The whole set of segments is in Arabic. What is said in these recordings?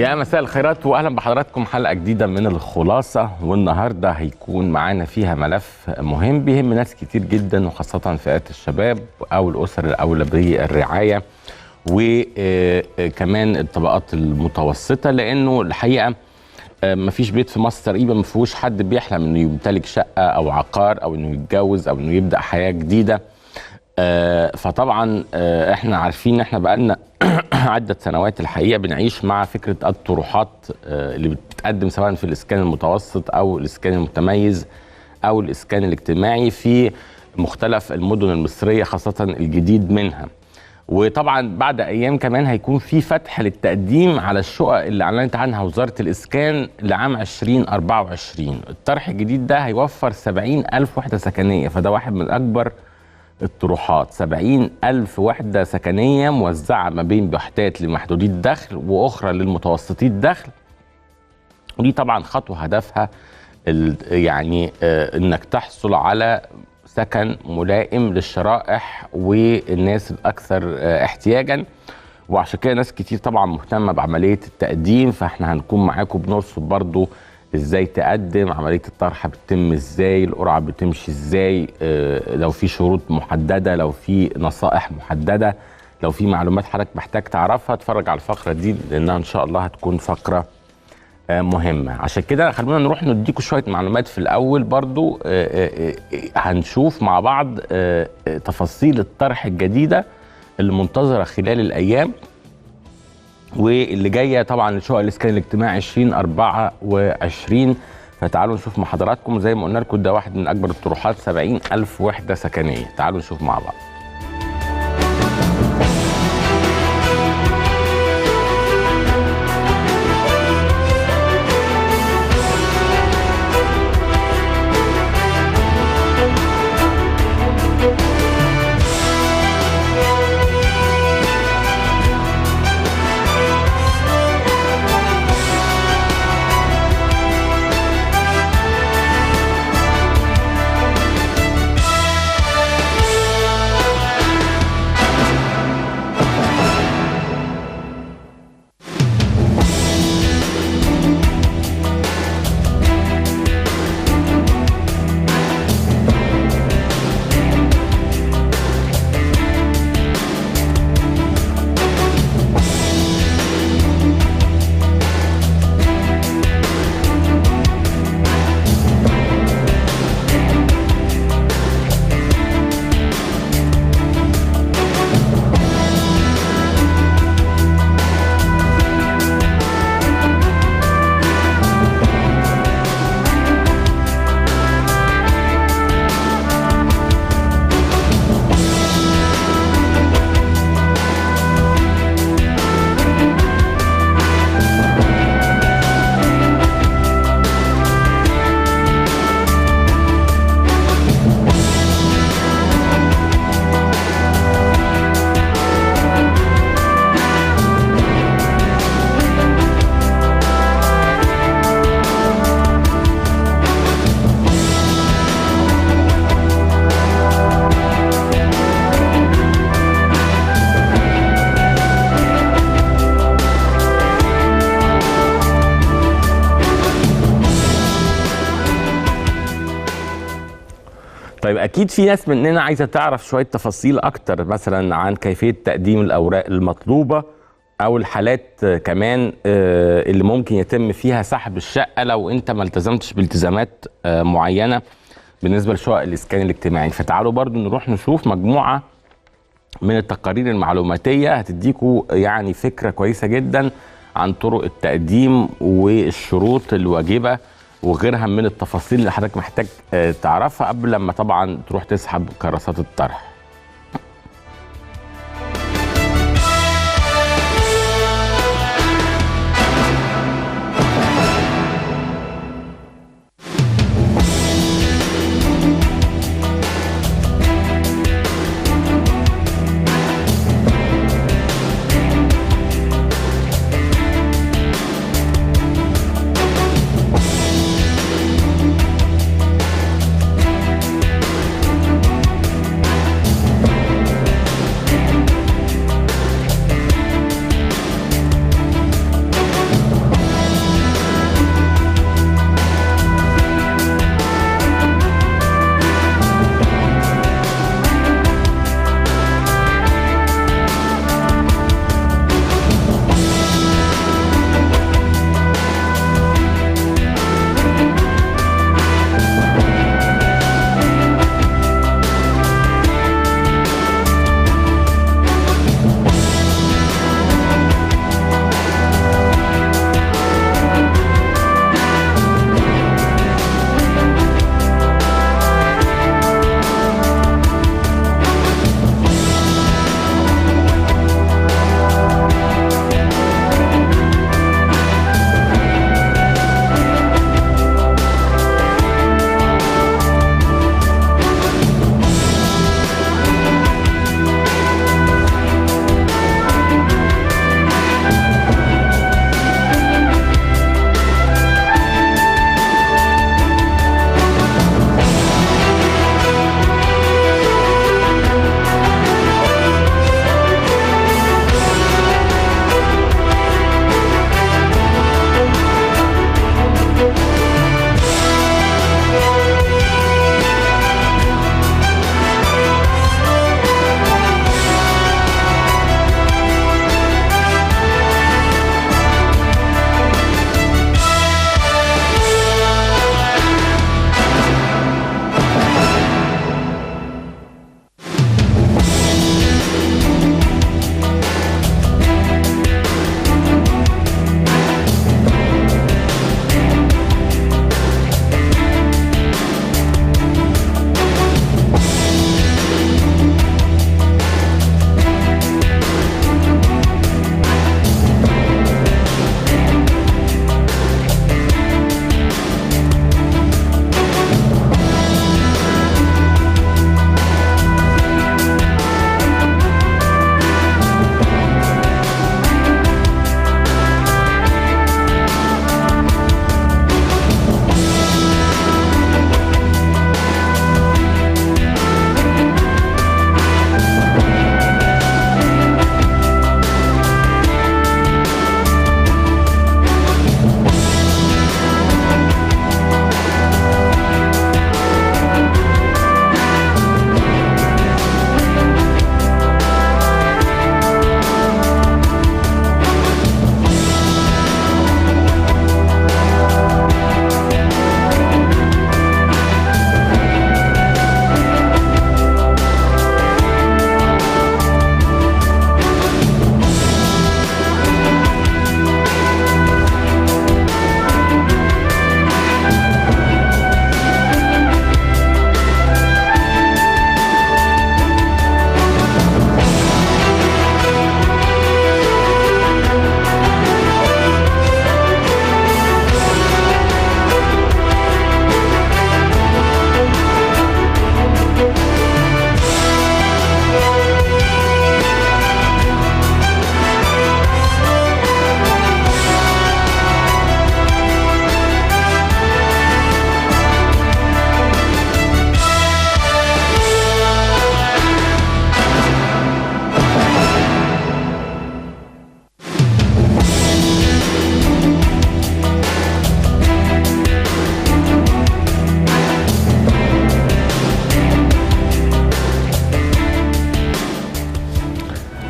يا مساء الخيرات واهلا بحضراتكم حلقه جديده من الخلاصه، والنهارده هيكون معانا فيها ملف مهم بيهم ناس كتير جدا وخاصه فئات الشباب او الاسر الاولى بالرعايه وكمان الطبقات المتوسطه، لانه الحقيقه مفيش بيت في مصر تقريبا ما فيهوش حد بيحلم انه يمتلك شقه او عقار او انه يتجوز او انه يبدا حياه جديده. فطبعا احنا عارفين ان احنا بقالنا عدة سنوات الحقيقة بنعيش مع فكرة الطروحات اللي بتتقدم سواء في الإسكان المتوسط أو الإسكان المتميز أو الإسكان الاجتماعي في مختلف المدن المصرية خاصة الجديد منها. وطبعا بعد أيام كمان هيكون في فتح للتقديم على الشقق اللي أعلنت عنها وزارة الإسكان لعام 2024. الطرح الجديد ده هيوفر 70,000 وحدة سكنية، فده واحد من أكبر الطروحات. 70,000 وحدة سكنية موزعة ما بين وحدات لمحدودي الدخل وأخرى للمتوسطي الدخل. ودي طبعا خطوة هدفها يعني إنك تحصل على سكن ملائم للشرائح والناس الأكثر احتياجا، وعشان كده ناس كتير طبعا مهتمة بعملية التقديم. فاحنا هنكون معاكم بنرصد برضو ازاي تقدم، عمليه الطرح بتتم ازاي، القرعه بتمشي ازاي، لو في شروط محدده، لو في نصائح محدده، لو في معلومات حضرتك محتاج تعرفها اتفرج على الفقره دي لانها ان شاء الله هتكون فقره مهمه. عشان كده خلونا نروح نديكم شويه معلومات في الاول. برضو هنشوف مع بعض تفاصيل الطرح الجديده اللي منتظره خلال الايام واللي جايه طبعا لشقق الاسكان الاجتماعي 2024. فتعالوا نشوف مع حضراتكم زي ما قلنا لكم ده واحد من اكبر الطروحات، 70,000 وحده سكنيه. تعالوا نشوف مع بعض. طيب اكيد في ناس مننا عايزه تعرف شويه تفاصيل اكتر مثلا عن كيفيه تقديم الاوراق المطلوبه او الحالات كمان اللي ممكن يتم فيها سحب الشقه لو انت ما التزمتش بالتزامات معينه بالنسبه لشقق الاسكان الاجتماعي. فتعالوا برضو نروح نشوف مجموعه من التقارير المعلوماتيه هتديكوا يعني فكره كويسه جدا عن طرق التقديم والشروط الواجبه وغيرها من التفاصيل اللي حضرتك محتاج تعرفها قبل لما طبعا تروح تسحب كراسات الطرح.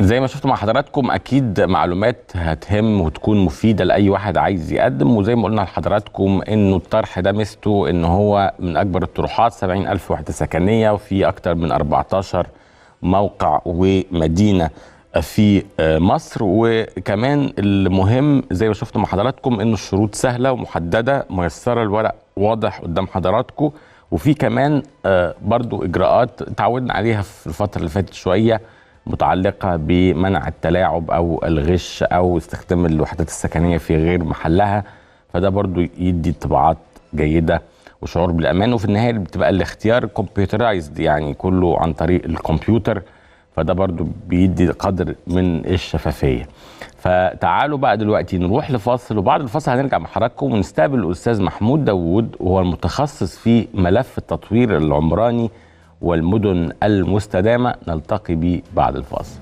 زي ما شفتوا مع حضراتكم اكيد معلومات هتهم وتكون مفيده لاي واحد عايز يقدم، وزي ما قلنا لحضراتكم انه الطرح ده ميزته ان هو من اكبر الطروحات، 70,000 وحده سكنيه وفي اكتر من 14 موقع ومدينه في مصر. وكمان المهم زي ما شفتوا مع حضراتكم انه الشروط سهله ومحدده ميسره، الورق واضح قدام حضراتكم، وفي كمان برضو اجراءات تعودنا عليها في الفتره اللي فاتت شويه متعلقة بمنع التلاعب أو الغش أو استخدام الوحدات السكنية في غير محلها، فده برضو يدي انطباعات جيدة وشعور بالأمان. وفي النهاية بتبقى الاختيار كمبيوترايزد، يعني كله عن طريق الكمبيوتر، فده برضو بيدي قدر من الشفافية. فتعالوا بقى دلوقتي نروح لفاصل، وبعد الفاصل هنرجع مع حضراتكم ونستقبل الأستاذ محمود داوود، وهو المتخصص في ملف التطوير العمراني والمدن المستدامة. نلتقي به بعد الفاصل.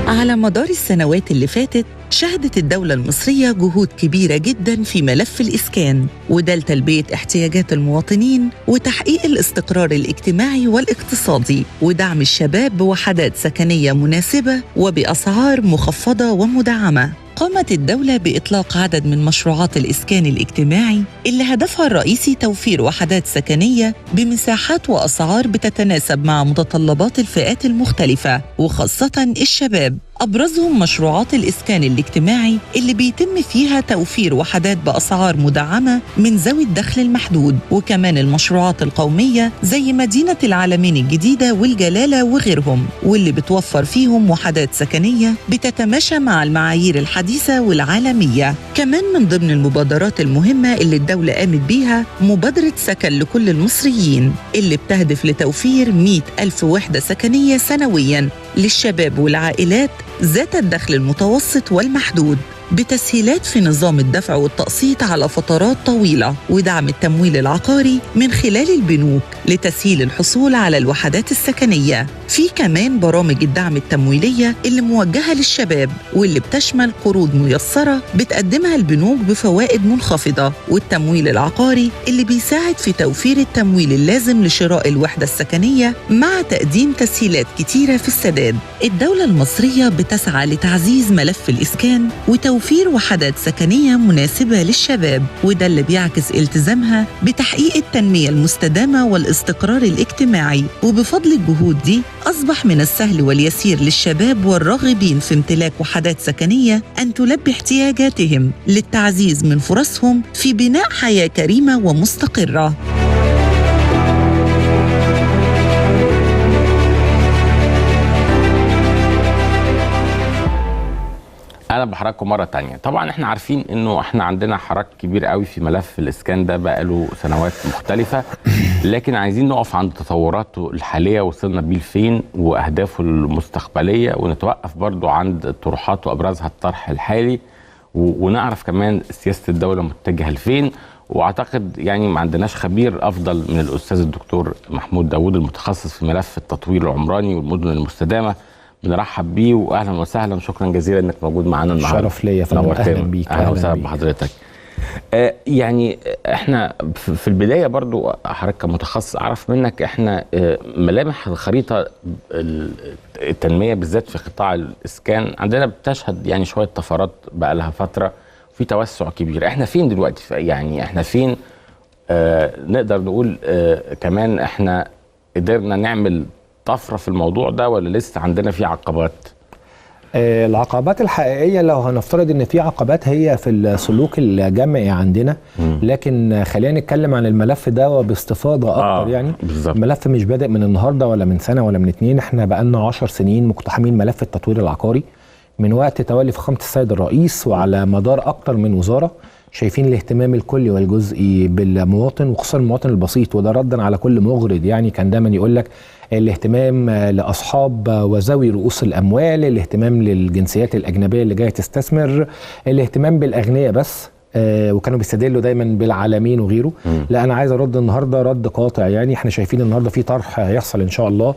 على مدار السنوات اللي فاتت شهدت الدولة المصرية جهود كبيرة جدا في ملف الإسكان، وده لتلبية احتياجات المواطنين وتحقيق الاستقرار الاجتماعي والاقتصادي ودعم الشباب بوحدات سكنية مناسبة وبأسعار مخفضة ومدعمة. قامت الدولة بإطلاق عدد من مشروعات الإسكان الاجتماعي اللي هدفها الرئيسي توفير وحدات سكنية بمساحات وأسعار بتتناسب مع متطلبات الفئات المختلفة وخاصة الشباب. أبرزهم مشروعات الإسكان الاجتماعي اللي بيتم فيها توفير وحدات بأسعار مدعمة من ذوي الدخل المحدود، وكمان المشروعات القومية زي مدينة العالمين الجديدة والجلالة وغيرهم، واللي بتوفر فيهم وحدات سكنية بتتماشى مع المعايير الحديثة والعالمية. كمان من ضمن المبادرات المهمة اللي الدولة قامت بيها مبادرة سكن لكل المصريين، اللي بتهدف لتوفير 100,000 وحدة سكنية سنوياً للشباب والعائلات ذات الدخل المتوسط والمحدود، بتسهيلات في نظام الدفع والتقسيط على فترات طويلة، ودعم التمويل العقاري من خلال البنوك لتسهيل الحصول على الوحدات السكنية. في كمان برامج الدعم التمويلية اللي موجهة للشباب، واللي بتشمل قروض ميسرة بتقدمها البنوك بفوائد منخفضة، والتمويل العقاري اللي بيساعد في توفير التمويل اللازم لشراء الوحدة السكنية مع تقديم تسهيلات كتيرة في السداد. الدولة المصرية بتسعى لتعزيز ملف الإسكان وتوفير وحدات سكنية مناسبة للشباب، وده اللي بيعكس التزامها بتحقيق التنمية المستدامة والاستقرار الاجتماعي. وبفضل الجهود دي أصبح من السهل واليسير للشباب والراغبين في امتلاك وحدات سكنية أن تلبي احتياجاتهم للتعزيز من فرصهم في بناء حياة كريمة ومستقرة. اهلا بحضراتكم مره تانية. طبعا احنا عارفين انه احنا عندنا حراك كبير قوي في ملف الاسكان ده بقاله سنوات مختلفه، لكن عايزين نقف عند تطوراته الحاليه وصلنا بيه لفين واهدافه المستقبليه، ونتوقف برضو عند الطروحات وابرزها الطرح الحالي، ونعرف كمان سياسه الدوله متجهه لفين. واعتقد يعني ما عندناش خبير افضل من الاستاذ الدكتور محمود داوود المتخصص في ملف التطوير العمراني والمدن المستدامه. بنرحب بيه واهلا وسهلا، شكرا جزيلا انك موجود معانا النهارده. شرف ليا، نورتنا. اهلا بيك. اهلا وسهلا بحضرتك. يعني احنا في البدايه برضو حضرتك كمتخصص اعرف منك احنا ملامح الخريطه التنميه بالذات في قطاع الاسكان عندنا بتشهد يعني شويه طفرات بقى لها فتره وفي توسع كبير. احنا فين دلوقتي؟ يعني احنا فين؟ نقدر نقول كمان احنا قدرنا نعمل طفره في الموضوع ده ولا لسه عندنا فيه عقبات؟ العقبات الحقيقيه لو هنفترض ان في عقبات هي في السلوك الجمعي عندنا، لكن خلينا نتكلم عن الملف ده وباستفاضه اكتر. يعني بالزبط. الملف مش بادئ من النهارده ولا من سنه ولا من 2، احنا بقالنا 10 سنين مقتحمين ملف التطوير العقاري من وقت تولي فخامه السيد الرئيس، وعلى مدار اكتر من وزاره شايفين الاهتمام الكلي والجزئي بالمواطن وخصوصا المواطن البسيط، وده ردا على كل مغرض. يعني كان دايما يقول لك الاهتمام لاصحاب وذوي رؤوس الاموال، الاهتمام للجنسيات الاجنبيه اللي جايه تستثمر، الاهتمام بالاغنياء بس، وكانوا بيستدلوا دايما بالعالمين وغيره. لا انا عايز ارد النهارده رد قاطع. يعني احنا شايفين النهارده في طرح هيحصل ان شاء الله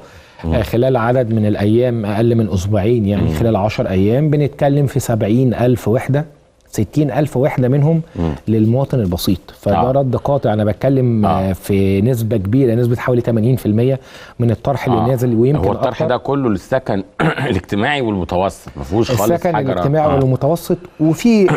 خلال عدد من الايام اقل من اسبوعين، يعني خلال 10 ايام بنتكلم في 70,000 وحده، 60,000 وحده منهم للمواطن البسيط. فده رد قاطع. انا بتكلم في نسبه كبيره، نسبه حوالي 80% من الطرح اللي نازل، ويمكن هو الطرح ده كله للسكن الاجتماعي والمتوسط، ما فيهوش خالص السكن الاجتماعي والمتوسط، وفي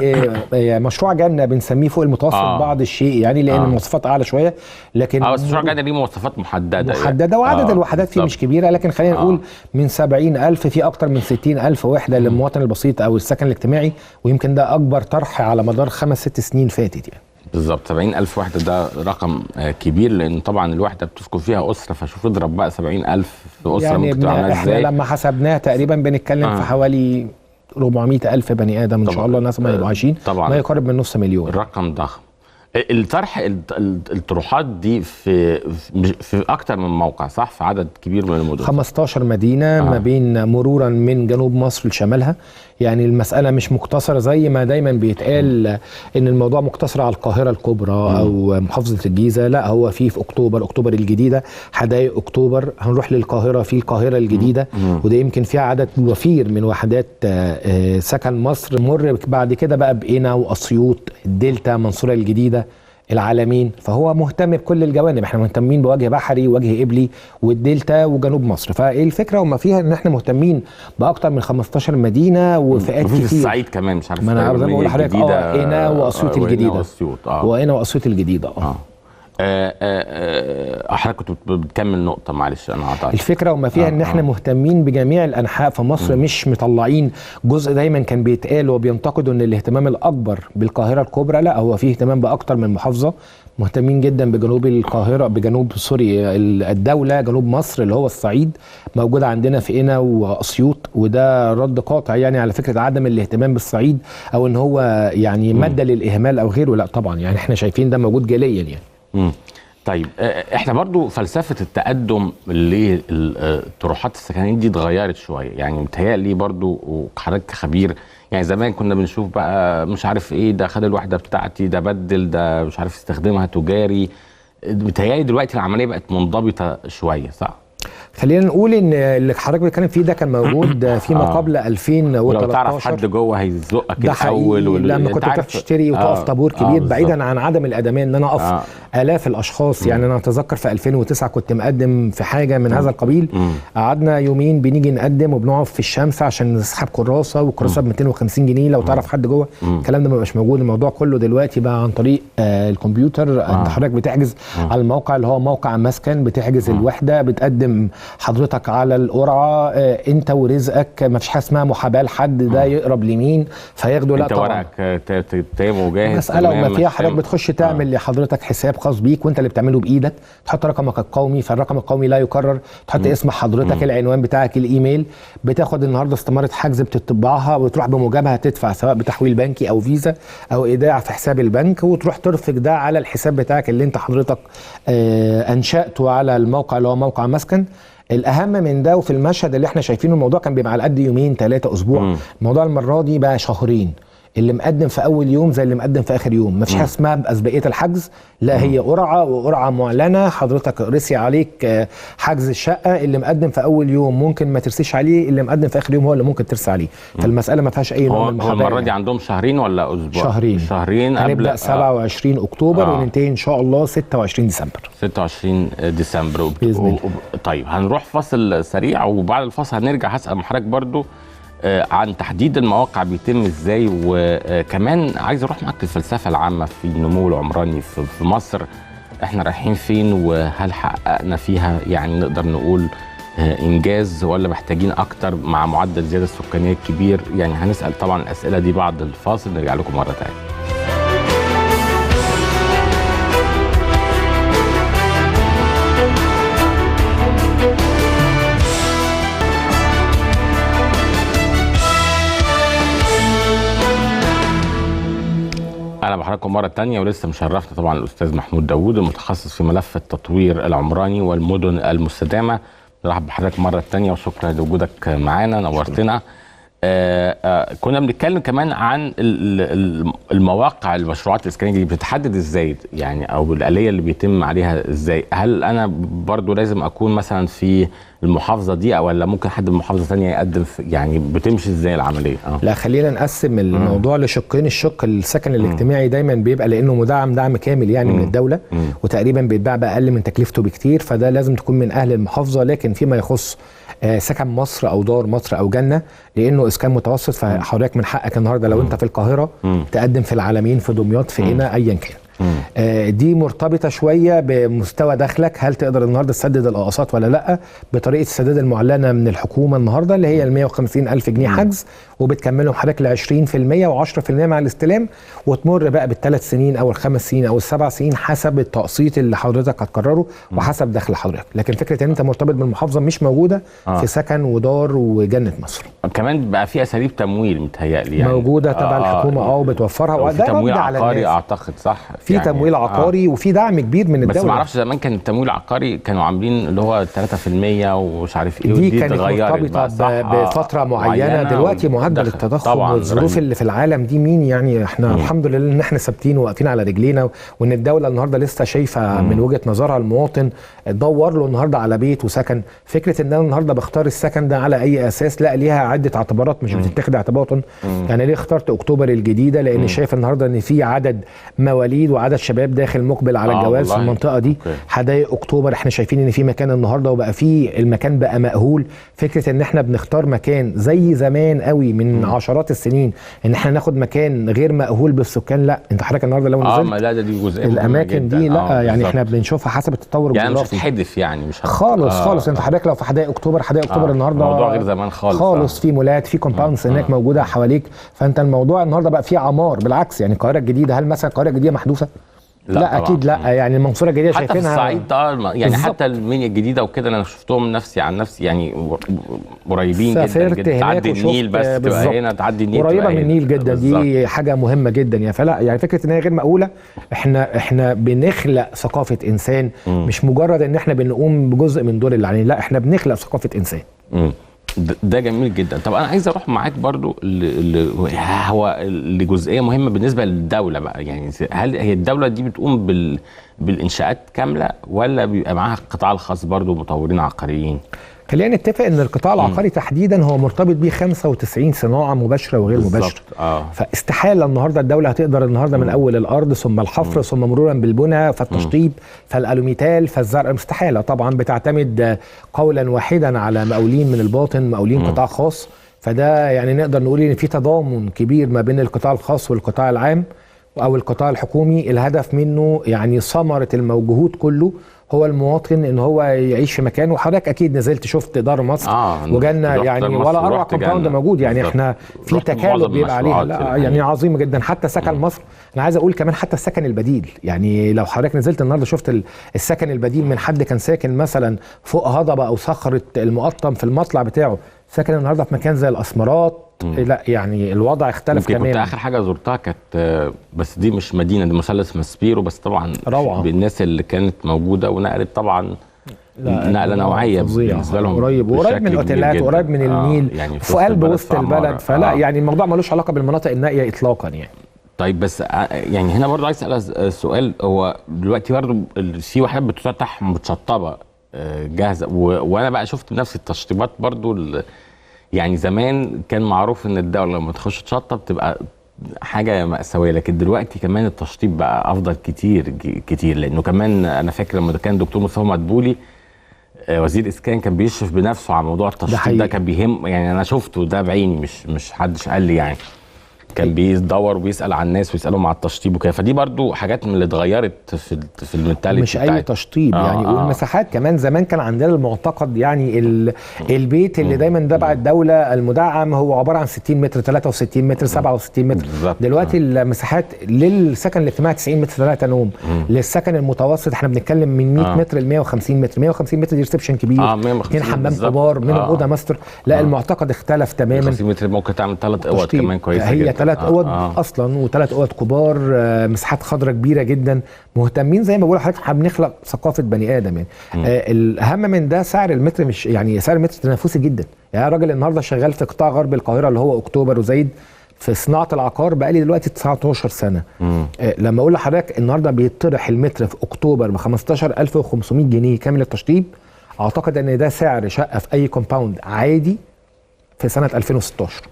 مشروع جنه بنسميه فوق المتوسط بعض الشيء، يعني لان المواصفات اعلى شويه، لكن بس مشروع جنه ليه مواصفات محدده وعدد الوحدات فيه مش كبيره، لكن خلينا نقول من 70,000 في اكتر من 60,000 وحده للمواطن البسيط او السكن الاجتماعي، ويمكن ده اكبر طرح على مدار 5-6 سنين فاتت. يعني بالظبط 70,000 وحده ده رقم كبير، لان طبعا الوحده بتسكن فيها اسره، فشوف اضرب بقى 70,000 في اسره يعني ممكن تعمل ازاي. احنا لما حسبناها تقريبا بنتكلم في حوالي 400,000 بني ادم ان شاء الله، ناس ما يبقوا عايشين، ما يقارب من نص مليون. الرقم ضخم. الطرح الطروحات دي في اكتر من موقع صح؟ في عدد كبير من المدن، 15 مدينه ما بين مرورا من جنوب مصر لشمالها. يعني المساله مش مقتصره زي ما دايما بيتقال ان الموضوع مقتصر على القاهره الكبرى او محافظه الجيزه، لا هو في اكتوبر الجديده، حدائق اكتوبر، هنروح للقاهره في القاهره الجديده، وده يمكن فيها عدد وفير من وحدات سكن مصر. مر بعد كده بقى بقنا واسيوط، الدلتا، منصوره الجديده، العالمين. فهو مهتم بكل الجوانب، احنا مهتمين بوجه بحري ووجه قبلي والدلتا وجنوب مصر. فالفكره وما فيها ان احنا مهتمين باكتر من 15 مدينه وفئات كتير. في الصعيد كمان مش عارف، ما انا زي ما بقول لحضرتك قنا واسيوط الجديده، وقنا واسيوط الجديده. حضرتك كنت بتكمل نقطه، معلش انا قطعت. الفكره وما فيها ان احنا مهتمين بجميع الانحاء في مصر، مش مطلعين جزء. دايما كان بيتقال وبينتقدوا ان الاهتمام الاكبر بالقاهره الكبرى، لا هو فيه اهتمام باكتر من محافظه. مهتمين جدا بجنوب القاهره، بجنوب سوري الدوله، جنوب مصر اللي هو الصعيد، موجود عندنا في قنا واسيوط. وده رد قاطع يعني على فكره عدم الاهتمام بالصعيد، او ان هو يعني ماده للاهمال او غيره. لا طبعا، يعني احنا شايفين ده موجود جليا يعني. طيب احنا برضو فلسفه التقدم للطروحات السكنيه دي اتغيرت شويه، يعني متهيألي برضو وحضرتك خبير، يعني زمان كنا بنشوف بقى مش عارف ايه ده، خد الوحده بتاعتي، ده بدل، ده مش عارف استخدمها تجاري. متهيألي دلوقتي العمليه بقت منضبطه شويه صح؟ خلينا نقول ان اللي حضرتك بتتكلم فيه ده كان موجود فيما قبل 2013. ولو تعرف حد جوه هيزقك الاول، لما كنت بتروح تشتري وتقف طابور كبير، بعيدا عن عدم الادمان ان انا اقف الاف الاشخاص. يعني انا اتذكر في 2009 كنت مقدم في حاجه من هذا القبيل، قعدنا يومين بنيجي نقدم وبنقف في الشمس عشان نسحب كراسه، والكراسه ب 250 جنيه لو تعرف حد جوه. الكلام ده ما بقاش موجود، الموضوع كله دلوقتي بقى عن طريق الكمبيوتر. انت حضرتك بتحجز على الموقع اللي هو موقع مسكن، بتحجز الوحده، بتقدم حضرتك على القرعه، انت ورزقك، ما فيش حاجه اسمها محاباه لحد ده يقرب لمين فياخده. لا طبعا انت ورقك تام وجاهز، مساله وما فيها. حضرتك بتخش تعمل لحضرتك حساب خاص بيك وانت اللي بتعمله بايدك، تحط رقمك القومي، فالرقم القومي لا يكرر، تحط اسم حضرتك، العنوان بتاعك، الايميل، بتاخد النهارده استماره حجز بتطبعها وتروح بموجبها تدفع، سواء بتحويل بنكي او فيزا او ايداع في حساب البنك، وتروح ترفق ده على الحساب بتاعك اللي انت حضرتك انشأته على الموقع اللي هو موقع مسكن. الاهم من ده وفي المشهد اللي احنا شايفينه، الموضوع كان بيبقى على قد يومين 3 اسبوع، الموضوع المره دي بقى شهرين. اللي مقدم في اول يوم زي اللي مقدم في اخر يوم، مفيش حاجه اسمها باسبقيه الحجز، لا هي قرعه وقرعه معلنه، حضرتك رسي عليك حجز الشقه، اللي مقدم في اول يوم ممكن ما ترسيش عليه، اللي مقدم في اخر يوم هو اللي ممكن ترسي عليه. فالمساله ما فيهاش اي نوع من المحاباه. هو المره دي عندهم شهرين ولا اسبوع؟ شهرين هنبدا 27 اكتوبر وننتهي ان شاء الله 26 ديسمبر. 26 ديسمبر باذن الله. طيب هنروح فاصل سريع، وبعد الفاصل هنرجع هسال من حضرتك برضو عن تحديد المواقع بيتم ازاي، وكمان عايز اروح معاك الفلسفه العامه في النمو العمراني في مصر. احنا رايحين فين، وهل حققنا فيها يعني نقدر نقول انجاز، ولا محتاجين اكتر مع معدل الزياده السكانيه الكبير؟ يعني هنسال طبعا الاسئله دي بعد الفاصل، نرجع لكم مره ثانيه. أهلا بحضراتكم مرة تانية، ولسه مشرفنا طبعا الأستاذ محمود داوود المتخصص في ملف التطوير العمراني والمدن المستدامة. نرحب بحضرتك مرة تانية وشكرا لوجودك معانا، نورتنا. كنا بنتكلم كمان عن المواقع المشروعات الإسكانية دي بتتحدد إزاي يعني، أو الآلية اللي بيتم عليها إزاي؟ هل أنا برضو لازم أكون مثلا في المحافظة دي، أو ولا ممكن حد من محافظة ثانية يقدم يعني بتمشي إزاي العملية؟ لا خلينا نقسم الموضوع لشقين. الشق السكن الاجتماعي دايما بيبقى لأنه مدعم دعم كامل يعني من الدولة، وتقريبا بيتباع بأقل من تكلفته بكتير، فده لازم تكون من أهل المحافظة. لكن فيما يخص سكن مصر او دار مصر او جنه، لانه اسكان متوسط، فحضرتك من حقك النهارده لو انت في القاهره تقدم في العلمين، في دمياط، في قنا، ايا كان. دي مرتبطه شويه بمستوى دخلك، هل تقدر النهارده تسدد الاقساط ولا لا، بطريقه السداد المعلنه من الحكومه النهارده اللي هي ال 150,000 جنيه حجز، وبتكملهم حضرتك ل 20% و10% مع الاستلام، وتمر بقى بالثلاث سنين او الخمس سنين او السبع سنين حسب التقسيط اللي حضرتك هتقرره وحسب دخل حضرتك. لكن فكره ان انت مرتبط بالمحافظه مش موجوده في سكن ودار وجنه مصر. كمان بقى في اساليب تمويل متهيألي يعني موجوده تبع الحكومه وبتوفرها، وده تمويل عقاري اعتقد، صح؟ في يعني تمويل عقاري وفي دعم كبير من الدوله. بس ما اعرفش زمان كان التمويل العقاري كانوا عاملين اللي هو 3% ومش عارف ايه، دي كانت مرتبطه بفتره معينه. دلوقتي معدل التضخم والظروف اللي في العالم دي مين يعني، احنا الحمد لله ان احنا ثابتين وواقفين على رجلينا، وان الدوله النهارده لسه شايفه من وجهه نظرها المواطن تدور له النهارده على بيت وسكن. فكره ان انا النهارده بختار السكن ده على اي اساس؟ لا، ليها عده اعتبارات مش بتتاخد اعتباطا. يعني ليه اخترت اكتوبر الجديده؟ لان شايف النهارده ان في عدد مواليد وعدد شباب داخل مقبل على الجواز في المنطقه دي. حدائق اكتوبر احنا شايفين ان في مكان النهارده، وبقى في المكان بقى مأهول. فكره ان احنا بنختار مكان زي زمان قوي من عشرات السنين ان احنا ناخد مكان غير مأهول بالسكان، لا. انت حضرتك النهارده لو نزلت لا، دي جزئيه الاماكن دي لا يعني احنا بنشوفها حسب التطور يعني الجغرافي. مش هتحدث يعني مش خالص. انت حضرتك لو في حدائق اكتوبر، النهارده الموضوع غير زمان خالص. في مولات، في كومباوندز هناك موجوده حواليك. فانت الموضوع النهارده بقى فيه عمار. بالعكس يعني القاهره الجديده، هل مثلا القاهره الجديده محدوثه؟ لا اكيد لا. يعني المنصوره الجديده حتى شايفينها حتى في الصعيد يعني بالزبط. حتى المنيا الجديده وكده انا شفتهم نفسي عن نفسي يعني قريبين جدا تعدي النيل بس تبقى هنا، تعدي النيل قريبه من النيل جدا. دي حاجه مهمه جدا يعني. فلا يعني فكره ان هي غير مقوله. احنا بنخلق ثقافه انسان، مش مجرد ان احنا بنقوم بجزء من دور اللي علينا، لا احنا بنخلق ثقافه انسان. ده جميل جدا. طب انا عايز اروح معاك برضو هو لجزئيه مهمه بالنسبه للدوله بقى. يعني هل هي الدوله دي بتقوم بالانشاءات كامله، ولا بيبقى معاها القطاع الخاص برضو مطورين عقاريين؟ خلينا نتفق ان القطاع العقاري تحديدا هو مرتبط بيه 95 صناعه مباشره وغير مباشره. فاستحاله النهارده الدوله هتقدر النهارده من اول الارض ثم الحفر ثم مرورا بالبنى فالتشطيب فالالوميتال فالزرع، استحاله طبعا. بتعتمد قولا واحدا على مقاولين من الباطن، مقاولين قطاع خاص. فده يعني نقدر نقول ان في تضامن كبير ما بين القطاع الخاص والقطاع العام او القطاع الحكومي. الهدف منه يعني ثمره الموجود كله هو المواطن ان هو يعيش في مكان. وحضرتك اكيد نزلت شفت دار مصر وجنة يعني، ولا اروع كومباوند موجود يعني. احنا في تكالب بيبقى عليها لا يعني عظيم جدا. حتى سكن مصر، انا عايز اقول كمان حتى السكن البديل. يعني لو حضرتك نزلت النهارده شفت السكن البديل من حد كان ساكن مثلا فوق هضبه او صخره المقطم في المطلع بتاعه، ساكن النهارده في مكان زي الاسمرات. لا يعني الوضع اختلف تماما. كنت اخر حاجه زرتها كانت بس دي مش مدينه، دي مثلث ماسبيرو، بس طبعا روعة بالناس اللي كانت موجوده ونقلت طبعا نقله نوعيه بالنسبه لهم، قريب من الاوتيلات وقريب من النيل يعني في قلب وسط البلد، فلا يعني الموضوع ملوش علاقه بالمناطق النائيه اطلاقا يعني. طيب بس يعني هنا برضو عايز اسال سؤال، هو دلوقتي برضو في وحدات بتفتح متشطبه جاهزه، وانا بقى شفت بنفس التشطيبات برضو يعني زمان كان معروف ان الدوله لما تخش تشطب تبقى حاجه مأساويه، لكن دلوقتي كمان التشطيب بقى افضل كتير، لانه كمان انا فاكر لما كان دكتور مصطفى مدبولي وزير اسكان كان بيشرف بنفسه على موضوع التشطيب ده كان بيهم، يعني انا شفته ده بعيني، مش حدش قال لي يعني، كان بيدور وبيسال على الناس ويسالهم على التشطيب وكده، فدي برضو حاجات من اللي اتغيرت في المنتاليتي مش اي تشطيب يعني. والمساحات كمان زمان كان عندنا المعتقد يعني البيت اللي دايما تبع الدوله المدعم هو عباره عن 60 متر 63 متر 67 متر بالزبط. دلوقتي المساحات للسكن الاجتماعي 90 متر 3 نوم، للسكن المتوسط احنا بنتكلم من 100 متر ل 150 متر، 150 متر دي ريسبشن كبير، 2 حمام كبار منهم اوضه ماستر، لا المعتقد اختلف تماما. 50 متر ممكن تعمل 3 اوض كمان كويسه هي جدا، 3 اوض اصلا و3 اوض كبار، مساحات خضراء كبيره جدا، مهتمين زي ما بقول لحضرتك احنا بنخلق ثقافه بني ادم يعني. الاهم من ده سعر المتر، مش يعني سعر المتر تنافسي جدا يعني. الراجل النهارده شغال في قطاع غرب القاهره اللي هو اكتوبر وزايد في صناعه العقار بقالي دلوقتي 19 سنه. لما اقول لحضرتك النهارده بيطرح المتر في اكتوبر ب 15500 جنيه كامل التشطيب، اعتقد ان ده سعر شقه في اي كومباوند عادي في سنه 2016.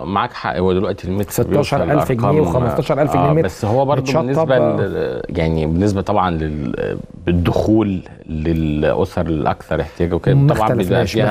معاك حق، هو دلوقتي المتر 16,000 جنيه و15,000 جنيه متر، بس هو برضه بالنسبه يعني بالنسبه طبعا بالدخول للاسر الاكثر احتياجا وكده طبعا ما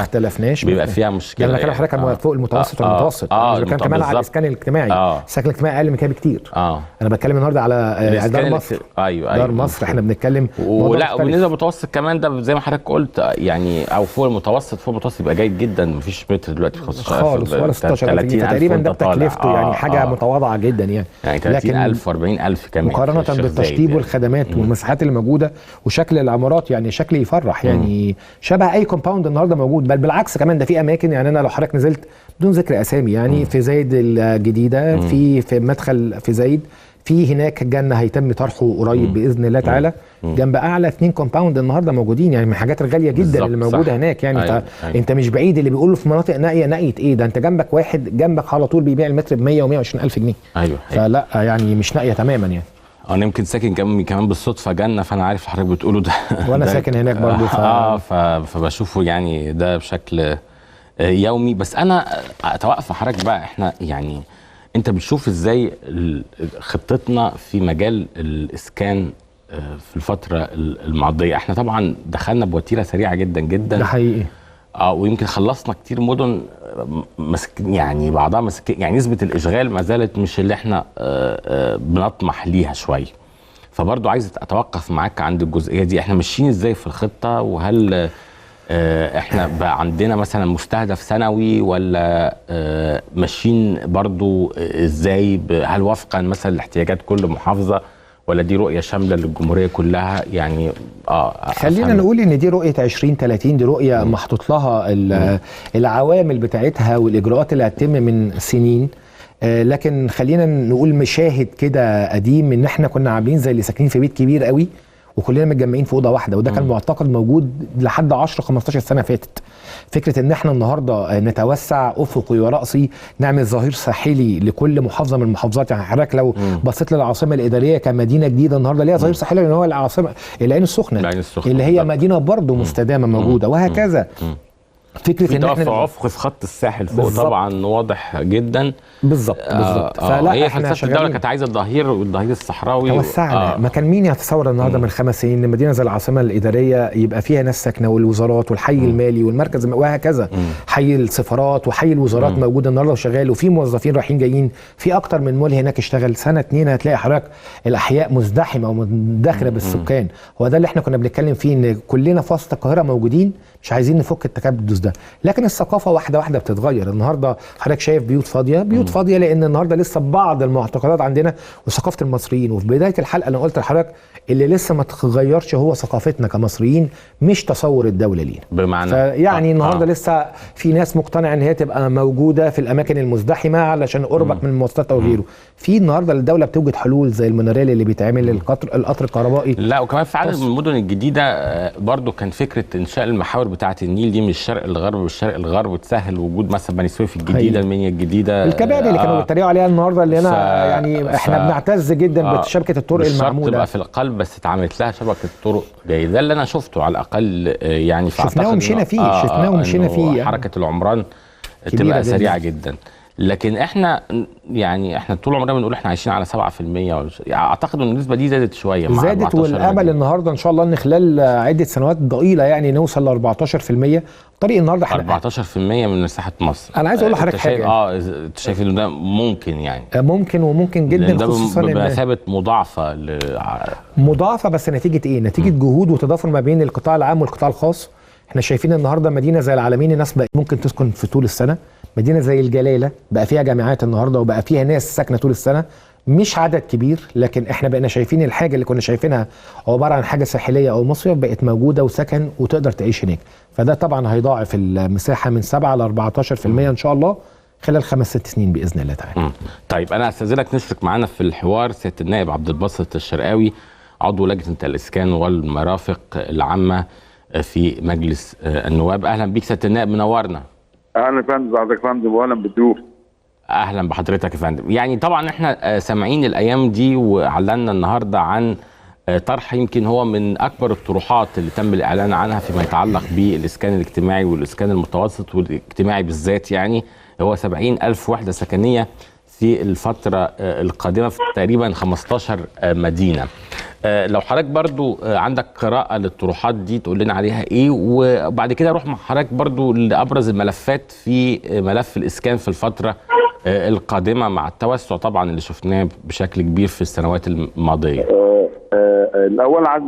اختلفناش بيبقى فيها مشكله. يعني انا بكلمك فوق المتوسط والمتوسط، مش بتكلم كمان على الاسكان الاجتماعي، السكن الاجتماعي اقل من كده بكتير. انا بتكلم النهارده على دار مصر. ايوه دار مصر احنا بنتكلم ولا وبالنسبه للمتوسط كمان ده زي ما حضرتك قلت يعني، او فوق المتوسط، فوق المتوسط يبقى جيد جدا، مفيش متر دلوقتي ب 15,000 خالص ولا 16,000 تقريبا، ده تكلفته يعني حاجه متواضعه جدا يعني 30,000 و40,000 كمان مقارنه بالتشطيب والخدمات والمساحات اللي موجوده وشكل العمارات، يعني شكل يفرح يعني شبه اي كومباوند النهارده موجود، بل بالعكس كمان ده في اماكن يعني انا لو حضرتك نزلت بدون ذكر اسامي يعني في زايد الجديده، في مدخل في زايد، في هناك جنه هيتم طرحه قريب باذن الله تعالى، جنب اعلى 2 كومباوند النهارده موجودين، يعني من الحاجات الغاليه جدا اللي موجوده هناك يعني. أيوة. انت مش بعيد، اللي بيقولوا في مناطق نائيه ايه ده، انت جنبك واحد جنبك على طول بيبيع المتر ب 100 و120 الف جنيه. ايوه فلا يعني مش نائيه تماما يعني. انا يمكن ساكن جنبي كمان بالصدفه جنه، فانا عارف حضرتك بتقوله ده وانا ساكن هناك برضه فبشوفه يعني ده بشكل يومي. بس انا اتوقف مع حضرتك بقى، احنا يعني انت بتشوف ازاي خطتنا في مجال الاسكان في الفتره الماضيه؟ احنا طبعا دخلنا بوتيره سريعه جدا جدا، ده حقيقي، ويمكن خلصنا كتير مدن يعني بعضها يعني نسبه الاشغال ما زالت مش اللي احنا بنطمح ليها شويه. فبرضو عايز اتوقف معاك عند الجزئيه دي، احنا ماشيين ازاي في الخطه؟ وهل احنا بقى عندنا مثلا مستهدف سنوي، ولا ماشيين برضو ازاي؟ هل وفقا مثلا لاحتياجات كل محافظه، ولا دي رؤيه شامله للجمهوريه كلها يعني؟ خلينا نقول ان دي رؤيه 2030، دي رؤيه محطوط لها العوامل بتاعتها والاجراءات اللي هتتم من سنين. لكن خلينا نقول مشاهد كده قديم ان احنا كنا عاملين زي اللي ساكنين في بيت كبير قوي وكلنا متجمعين في اوضه واحده، وده كان معتقد موجود لحد 10 15 سنه فاتت. فكره ان احنا النهارده نتوسع افقي وراسي، نعمل ظهير ساحلي لكل محافظه من المحافظات. يعني حضرتك لو بصيت للعاصمه الاداريه كمدينه جديده النهارده ليها ظهير ساحلي، لان هو العاصمه العين السخنه اللي هي مدينه برضه مستدامه موجوده، وهكذا. فكره ان احنا افق في خط الساحل فوق طبعا واضح جدا. بالظبط فلا هي فلسفه الدوله كانت عايزه الظهير والظهير الصحراوي توسعنا. ما كان مين يتصور النهارده من 5 سنين ان مدينه زي العاصمه الاداريه يبقى فيها ناس ساكنه، والوزارات والحي المالي والمركز وهكذا، حي السفارات وحي الوزارات موجود النهارده وشغال، وفي موظفين رايحين جايين، في اكتر من مول هناك اشتغل. سنه 2 هتلاقي حضرتك الاحياء مزدحمه ومندخله بالسكان. هو ده اللي احنا كنا بنتكلم فيه، ان كلنا في وسط القاهره موجودين، مش عايزين نفك التكدس ده. لكن الثقافه واحده واحده بتتغير. النهارده حضرتك شايف بيوت فاضيه، بيوت فاضيه لان النهارده لسه بعض المعتقدات عندنا وثقافه المصريين. وفي بدايه الحلقه انا قلت لحضرتك اللي لسه ما تغيرش هو ثقافتنا كمصريين، مش تصور الدوله لينا. بمعنى يعني النهارده لسه في ناس مقتنعه ان هي تبقى موجوده في الاماكن المزدحمه علشان قربك من المواصلات او غيره. في النهارده الدوله بتوجد حلول زي المونوريل اللي بيتعمل، القطر الكهربائي. لا، وكمان في عدد من المدن الجديده برضو كان فكره انشاء المحاور بتاعه النيل دي من الشرق للغرب والشرق للغرب، وتسهل وجود مثلا بني سويف الجديده، المنيا الجديده، الكباري اللي كانوا بيتريقوا عليها النهارده، اللي انا يعني احنا بنعتز جدا بشبكه الطرق المعموله. تبقى في القلب بس اتعملت لها شبكه طرق جيده. ده اللي انا شفته على الاقل يعني. شفناه ومشينا فيه، شفناه ومشينا فيه يعني. حركه العمران تبقى سريعه جدا. لكن احنا طول عمرنا بنقول احنا عايشين على 7%. اعتقد ان النسبه دي زادت شويه، زادت، والامل النهارده ان شاء الله ان خلال عده سنوات ضئيله يعني نوصل ل 14%. طريق النهارده 14% من مساحه مصر. انا عايز اقول لحضرتك حاجه. انت شايف ان ده ممكن يعني؟ ممكن وممكن جدا، خصوصا بمثابه مضاعفه. بس نتيجه ايه؟ نتيجه جهود وتضافر ما بين القطاع العام والقطاع الخاص. احنا شايفين النهارده مدينه زي العلمين الناس بقت ممكن تسكن في طول السنه. مدينه زي الجلاله بقى فيها جامعات النهارده وبقى فيها ناس ساكنه طول السنه، مش عدد كبير، لكن احنا بقينا شايفين الحاجه اللي كنا شايفينها عباره عن حاجه ساحليه او مصيف بقت موجوده وسكن وتقدر تعيش هناك. فده طبعا هيضاعف المساحه من 7 ل 14% ان شاء الله خلال 5-6 سنين باذن الله تعالى. طيب انا استاذنك نشرك معانا في الحوار سياده النائب عبد الباسط الشرقاوي، عضو لجنه الاسكان والمرافق العامه في مجلس النواب. اهلا بيك سياده النائب، منورنا. اهلا يا فندم، حضرتك يا فندم، واهلا بالضيوف. اهلا بحضرتك يا فندم. يعني طبعا احنا سامعين الايام دي واعلنا النهارده عن طرح يمكن هو من اكبر الطروحات اللي تم الاعلان عنها فيما يتعلق بالاسكان الاجتماعي والاسكان المتوسط والاجتماعي بالذات. يعني هو 70,000 وحده سكنيه في الفتره القادمه في تقريبا 15 مدينه. لو حضرتك برضو عندك قراءة للطروحات دي تقول لنا عليها ايه، وبعد كده اروح مع حضرتك برضو لابرز الملفات في ملف الاسكان في الفترة القادمة مع التوسع طبعا اللي شفناه بشكل كبير في السنوات الماضية. الاول عايز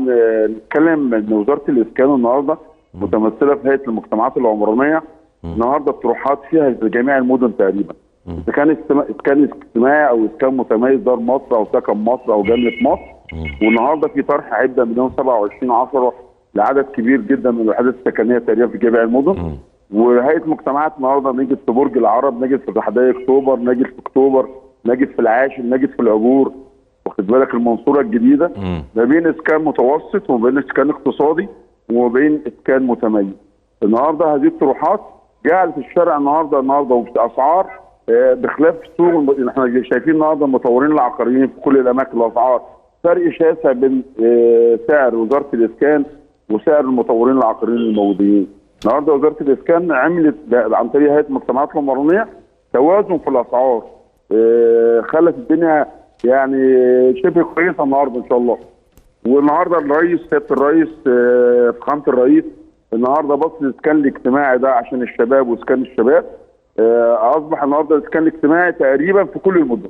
نتكلم ان وزارة الاسكان النهارده متمثلة في هيئة المجتمعات العمرانية. النهارده الطروحات فيها في جميع المدن تقريبا، اذا كان اسكان اجتماعي او اسكان متميز دار مصر او سكن مصر او جنة مصر. والنهارده في طرح هيبدا من يوم 27/10 لعدد كبير جدا من الوحدات السكنيه تقريبا في جميع المدن. وهيئه مجتمعات النهارده نجد في برج العرب، نجد في حدائق اكتوبر، نجد في اكتوبر، نجد في العاشر، نجد في العبور، واخد بالك، المنصوره الجديده، ما بين اسكان متوسط وما بين اسكان اقتصادي وما بين اسكان متميز. النهارده هذه الطروحات جعلت الشارع النهارده وباسعار بخلاف السوق. احنا شايفين النهارده المطورين العقاريين في كل الاماكن الاسعار فرق شاسع بين سعر وزاره الاسكان وسعر المطورين العقاريين الموجودين. النهارده وزاره الاسكان عملت عن طريق هيئه المجتمعات العمرانيه توازن في الاسعار، خلت الدنيا يعني شبه كويسه النهارده ان شاء الله. والنهارده الرئيس سياده الرئيس فخامه الرئيس النهارده بص الاسكان الاجتماعي ده عشان الشباب واسكان الشباب. اصبح النهارده الاسكان الاجتماعي تقريبا في كل المدن،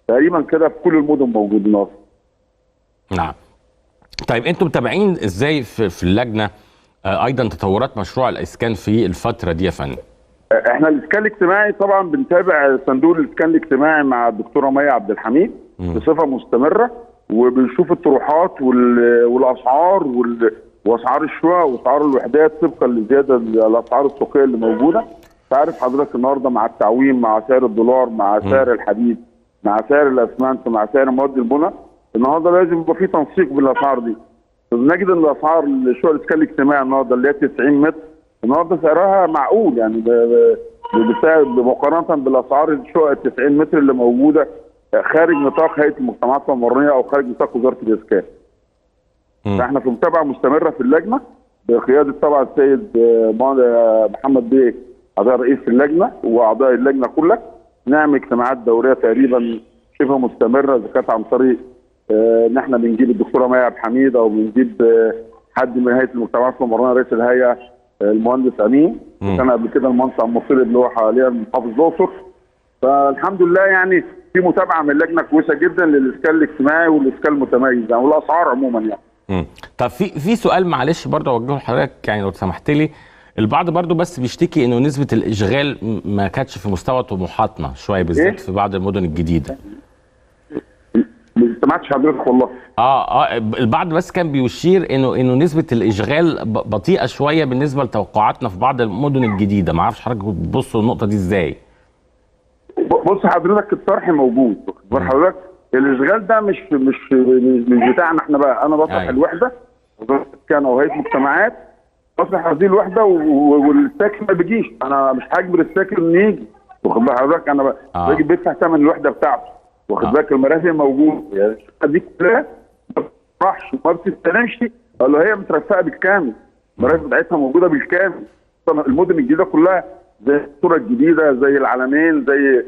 تقريبا كده في كل المدن موجود النهارده. نعم. طيب انتم متابعين ازاي في اللجنه ايضا تطورات مشروع الاسكان في الفتره دي يا فندم؟ احنا الاسكان الاجتماعي طبعا بنتابع صندوق الاسكان الاجتماعي مع الدكتوره مي عبد الحميد بصفه مستمره، وبنشوف الطروحات والاسعار واسعار الشقق واسعار الوحدات طبقا لزياده الاسعار السوقيه اللي موجوده. تعرف حضرتك النهارده مع التعويم، مع سعر الدولار، مع سعر الحديد، مع سعر الاسمنت، مع سعر مواد البناء، النهارده لازم يبقى في تنسيق بالاسعار دي. نجد ان الاسعار شقق الاسكان الاجتماعي النهارده اللي هي 90 متر النهارده سعرها معقول يعني مقارنه بالاسعار الشقق 90 متر اللي موجوده خارج نطاق هيئه المجتمعات العمرانيه او خارج نطاق وزاره الاسكان. فاحنا في متابعه مستمره في اللجنه بقياده طبعا السيد محمد بيه اعضاء رئيس اللجنه واعضاء اللجنه كلها. نعمل اجتماعات دوريه تقريبا شبه مستمره، اذا كانت عن طريق ان احنا بنجيب الدكتوره مي عبد الحميد او بنجيب حد من هيئه المجتمعات العمرانيه رئيس الهيئه المهندس امين، كان قبل كده المهندس عبد المطلب اللي هو حاليا محافظ الاقصر. فالحمد لله يعني في متابعه من اللجنه كويسه جدا للاسكان الاجتماعي والاسكان المتميز يعني والاسعار عموما يعني. طب في سؤال معلش برضه اوجهه لحضرتك يعني لو سمحت لي. البعض برضو بس بيشتكي انه نسبه الاشغال ما كانتش في مستوى طموحاتنا شويه، بالذات في بعض المدن الجديده. ما سمعتش حضرتك والله. البعض بس كان بيشير انه نسبه الاشغال بطيئه شويه بالنسبه لتوقعاتنا في بعض المدن الجديده. ما اعرفش حضرتك بتبصوا النقطه دي ازاي؟ بص حضرتك، الطرح موجود. حضرتك الاشغال ده مش بتاعنا احنا بقى. انا بطرح الوحده كان او هيئه مجتمعات، بطرح هذه الوحده والساكن ما بيجيش. انا مش هجبر الساكن انه يجي، واخد بال حضرتك؟ انا باجي بيدفع ثمن الوحده بتاعته، واخد بالك؟ المرافق موجود، يعني دي كلها ما بتطرحش وما بتستلمش، اللي هي مترفقه بالكامل. المرافق بتاعتها موجوده بالكامل. المدن الجديده كلها زي الصوره الجديده، زي العلمين، زي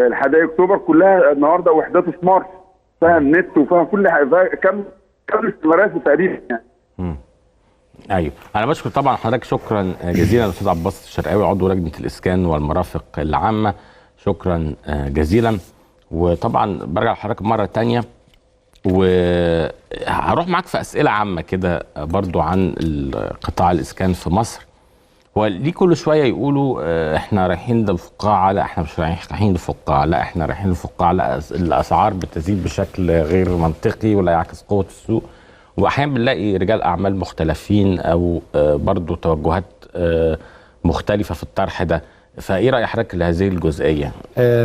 الحدائق اكتوبر، كلها النهارده وحدات سمارت فيها النت وفيها كل حاجه، كامل المرافق تقريبا يعني. ايوه، انا بشكر طبعا حضرتك شكرا جزيلا الاستاذ عباس الشرقاوي عضو لجنه الاسكان والمرافق العامه، شكرا جزيلا. وطبعا برجع لحضرتك مره ثانيه وهروح معاك في اسئله عامه كده برضو عن قطاع الاسكان في مصر. هو ليه كل شويه يقولوا احنا رايحين للفقاعه، لا احنا مش رايحين للفقاعه، لا احنا رايحين للفقاعه، لا الاسعار بتزيد بشكل غير منطقي ولا يعكس قوه السوق. واحيانا بنلاقي رجال اعمال مختلفين او برضو توجهات مختلفه في الطرح ده. فايه راي حضرتك لهذه الجزئيه؟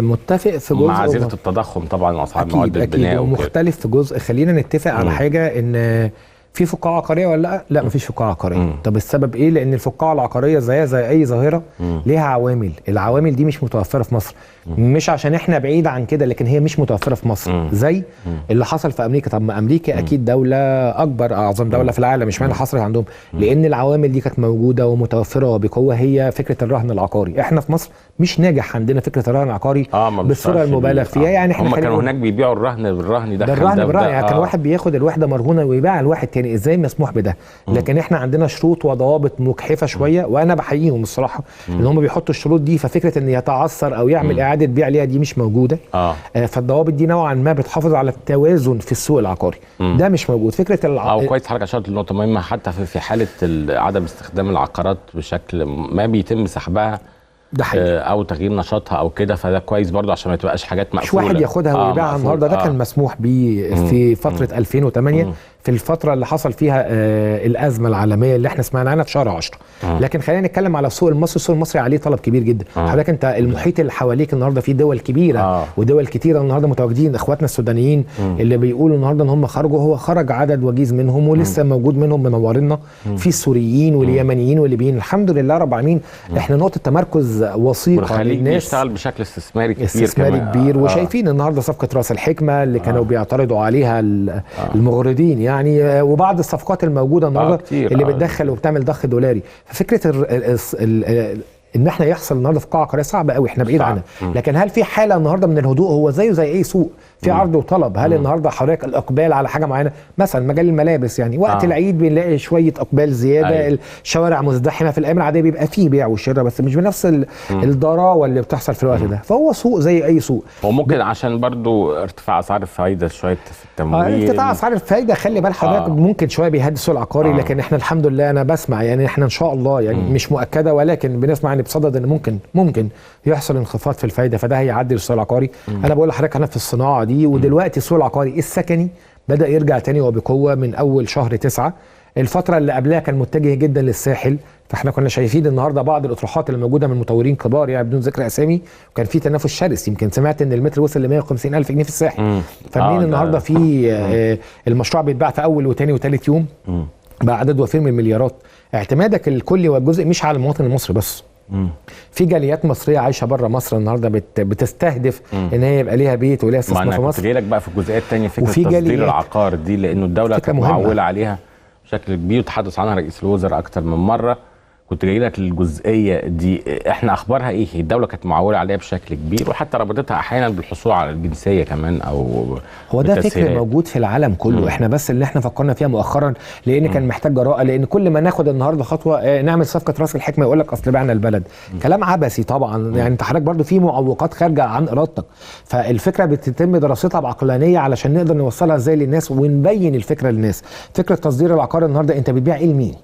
متفق في جزء مع زياده التضخم طبعا واسعار مواد البناء ومختلف في جزء. خلينا نتفق على حاجه، ان في فقاعه عقاريه ولا لا؟ لا، مفيش فقاعه عقاريه. طب السبب ايه؟ لان الفقاعه العقاريه زيها زي اي ظاهره ليها عوامل. العوامل دي مش متوفره في مصر، مش عشان احنا بعيد عن كده، لكن هي مش متوفره في مصر. زي اللي حصل في امريكا. طب ما امريكا اكيد دوله اكبر، اعظم دوله في العالم، مش معنى حصلت عندهم لان العوامل دي كانت موجوده ومتوفره وبقوه. هي فكره الرهن العقاري. احنا في مصر مش ناجح عندنا فكره الرهن العقاري بالصوره المبالغ فيها. يعني احنا هم كانوا هناك بيبيعوا الرهن بالرهن ده، يعني كان واحد بياخد الوحده مرهونه ويبيعها لواحد تاني. ازاي مسموح بده؟ لكن احنا عندنا شروط وضوابط مجحفه شويه، وانا بحييهم الصراحه ان هم بيحطوا الشروط دي. ففكره ان يتعثر او يعمل اعاده بيع ليها دي مش موجوده. فالضوابط دي نوعا ما بتحافظ على التوازن في السوق العقاري. ده مش موجود. فكره كويس حضرتك اشرت لنقطه مهمه. حتى في حاله عدم استخدام العقارات بشكل ما بيتم سحبها، ده حقيقي، او تغيير نشاطها او كده. فده كويس برضو عشان ما تبقاش حاجات مقفوله، مش واحد ياخدها ويبيعها النهارده. ده كان مسموح بيه في فتره 2008 في الفتره اللي حصل فيها الازمه العالميه اللي احنا سمعنا عنها في شهر 10. لكن خلينا نتكلم على السوق المصري. السوق المصري عليه طلب كبير جدا. حضرتك انت المحيط اللي حواليك النهارده فيه دول كبيره ودول كتيره النهارده متواجدين. اخواتنا السودانيين اللي بيقولوا النهارده ان هم خرجوا، هو خرج عدد وجيز منهم ولسه موجود منهم منورنا. في السوريين واليمنيين والليبيين. الحمد لله رب العالمين احنا نقطه تمركز وثيقه للناس. بيشتغل بشكل استثماري كبير. وشايفين النهارده صفقه راس الحكمه اللي كانوا بيعترضوا عليها المغردين يعني، وبعض الصفقات الموجوده النهارده اللي بتدخل وبتعمل ضخ دولاري. ففكره ان احنا يحصل النهارده فقاعه عقاريه صعبه قوي، احنا بعيد عنها. لكن هل في حاله النهارده من الهدوء؟ هو زيه زي اي سوق في عرض وطلب. هل النهارده حضرتك الاقبال على حاجه معينه؟ مثلا مجال الملابس، يعني وقت العيد بنلاقي شويه اقبال زياده. الشوارع مزدحمه. في الايام العاديه بيبقى فيه بيع وشراء بس مش بنفس الضراوه اللي بتحصل في الوقت ده. فهو سوق زي اي سوق. وممكن عشان برضو ارتفاع اسعار الفايده شويه في التمويل. ارتفاع اسعار الفايده خلي بال حضرتك ممكن شويه بيهدي السوق العقاري. لكن احنا الحمد لله انا بسمع يعني احنا ان شاء الله يعني مش مؤكده، ولكن بنسمع ان بصدد ان ممكن يحصل انخفاض في الفايده. فده هيعدل السوق العقاري. انا بقول لحضرتك انا في الصناعه دي، ودلوقتي السوق العقاري السكني بدا يرجع تاني وبقوه من اول شهر 9. الفتره اللي قبلها كان متجه جدا للساحل. فاحنا كنا شايفين النهارده بعض الاطروحات اللي موجوده من مطورين كبار يعني بدون ذكر اسامي، وكان في تنافس شرس. يمكن سمعت ان المتر وصل ل 150,000 جنيه في الساحل. فمنين النهارده في المشروع بيتباع في اول وثاني وثالث يوم بعدد وفير من المليارات. اعتمادك الكلي والجزء مش على المواطن المصري بس. في جاليات مصريه عايشه بره مصر النهارده بتستهدف ان هي يبقى ليها بيت وليها استثمار في مصر. كنت جايلك بقى في الجزئيه الثانيه فكره تصدير العقار دي، لانه الدوله كانت معوله عليها بشكل كبير وتحدث عنها رئيس الوزراء اكتر من مره. كنت جاي لك للجزئيه دي، احنا اخبارها ايه؟ الدوله كانت معوله عليها بشكل كبير وحتى ربطتها احيانا بالحصول على الجنسيه كمان او هو ده فكر موجود في العالم كله. احنا بس اللي احنا فكرنا فيها مؤخرا لان كان محتاج جراءه. لان كل ما ناخد النهارده خطوه نعمل صفقه راس الحكمه يقول لك اصل بعنا البلد. كلام عبثي طبعا. يعني انت حضرتك برضو في معوقات خارجه عن ارادتك. فالفكره بتتم دراستها بعقلانيه علشان نقدر نوصلها ازاي للناس ونبين الفكره للناس. فكره تصدير العقار النهارده انت بتبيع ايه لمين؟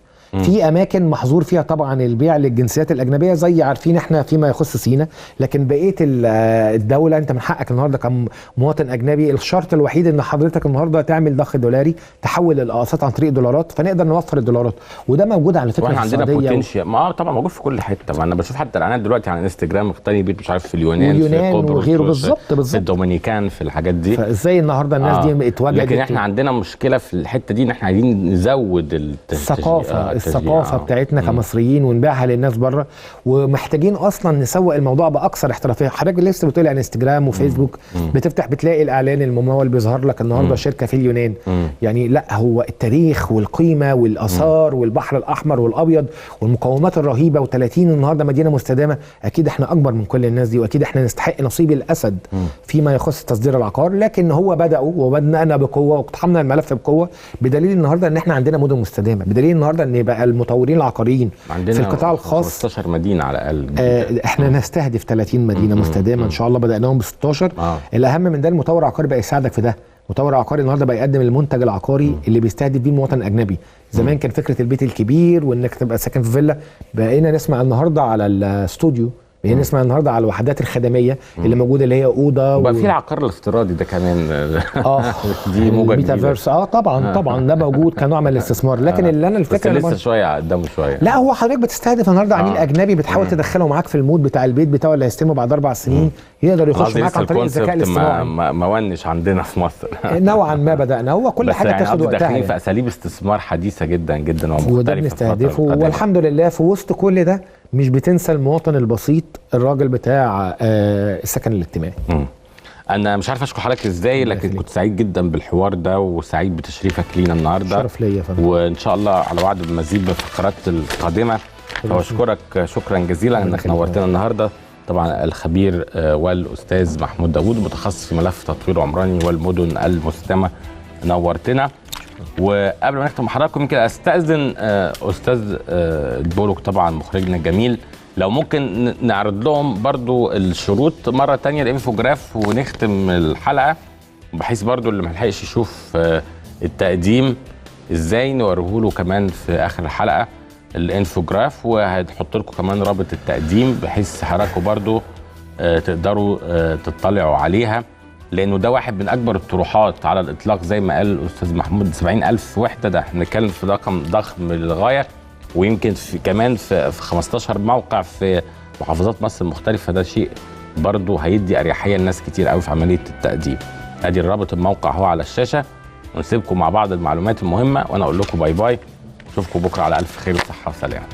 في اماكن محظور فيها طبعا البيع للجنسيات الاجنبيه، زي عارفين احنا فيما يخص سينا، لكن بقيه الدوله انت من حقك النهارده كمواطن اجنبي، الشرط الوحيد ان حضرتك النهارده تعمل ضخ دولاري، تحول الاقساط عن طريق دولارات، فنقدر نوفر الدولارات، وده موجود على فكره واحنا في عندنا السعوديه بوتنشال ما طبعا موجود في كل حته. ما انا بشوف حتى الاعلانات دلوقتي على انستجرام مختلف بيت مش عارف في اليونان في قبرص وغيره، بالظبط في الدومينيكان في الحاجات دي. فازاي النهارده الناس دي اتوجدت؟ لكن احنا عندنا مشكله في الحته دي ان احنا عايزين نزود الثقافه بتاعتنا كمصريين ونبيعها للناس بره، ومحتاجين اصلا نسوق الموضوع باكثر احترافيه. حضرتك لسه بتقولي على انستجرام وفيسبوك بتفتح بتلاقي الاعلان الممول بيظهر لك النهارده شركه في اليونان. يعني لا، هو التاريخ والقيمه والاثار والبحر الاحمر والابيض والمقومات الرهيبه و30 النهارده مدينه مستدامه، اكيد احنا اكبر من كل الناس دي، واكيد احنا نستحق نصيب الاسد فيما يخص تصدير العقار. لكن هو بداوا وبدانا بقوه واقتحمنا الملف بقوه، بدليل النهارده ان احنا عندنا مدن مستدامه، بدليل النهارده ان بقى المطورين العقاريين في القطاع الخاص 15 مدينه على الاقل. احنا نستهدف 30 مدينه مستدامه ان شاء الله، بداناهم ب 16. الاهم من ده المطور العقاري بقى يساعدك في ده. مطور عقاري النهارده بقى يقدم المنتج العقاري اللي بيستهدف بيه المواطن الاجنبي. زمان كان فكره البيت الكبير وانك تبقى ساكن في فيلا، بقينا نسمع النهارده على الاستوديو، بقينا نسمع النهارده على الوحدات الخدميه اللي موجوده اللي هي اوضه وبقى في العقار الافتراضي ده كمان دي موجه ميتافيرس. طبعا ده موجود كنوع من الاستثمار. لكن اللي انا الفكره بس لسه شويه قدامه شويه. لا، هو حضرتك بتستهدف النهارده عميل اجنبي، بتحاول تدخله معاك في المود بتاع البيت بتاعه اللي هيستلمه بعد 4 سنين، يقدر يخش معاك عن طريق الذكاء الاصطناعي. ما ونش عندنا في مصر نوعا ما بدانا، هو كل حاجه يعني تاخد وقتها. داخلين في اساليب استثمار حديثه جدا جدا ومختلفه، وده بنستهدفه. والحمد لله في وسط كل ده مش بتنسى المواطن البسيط، الراجل بتاع السكن الاجتماعي. انا مش عارف اشكر حضرتك ازاي، لكن كنت سعيد جدا بالحوار ده وسعيد بتشريفك لينا النهارده. شرف ليا يا فندم، وان شاء الله على وعد بمزيد بالفقرات القادمه. فاشكرك شكرا جزيلا انك نورتنا النهارده. طبعا الخبير والاستاذ محمود داوود، متخصص في ملف تطوير عمراني والمدن المستدامه، نورتنا. وقبل ما نختم حضراتكم يمكن استاذن استاذ بولوك طبعا مخرجنا الجميل، لو ممكن نعرض لهم برضو الشروط مره تانية الانفوجراف ونختم الحلقه، بحيث برضو اللي ملحقش يشوف التقديم ازاي نوريه له كمان في اخر الحلقه الانفوجراف، وهنحط لكم كمان رابط التقديم بحيث حضراتكم برضو تقدروا تطلعوا عليها، لانه ده واحد من اكبر الطروحات على الاطلاق زي ما قال الاستاذ محمود. 70,000 وحده، ده احنا بنتكلم في رقم ضخم للغايه، ويمكن كمان في 15 موقع في محافظات مصر المختلفه. ده شيء برضه هيدي اريحيه لناس كتير قوي في عمليه التقديم. ادي الرابط الموقع هو على الشاشه، ونسيبكم مع بعض المعلومات المهمه، وانا اقول لكم باي باي، اشوفكم بكره على الف خير وصحه وسلامه.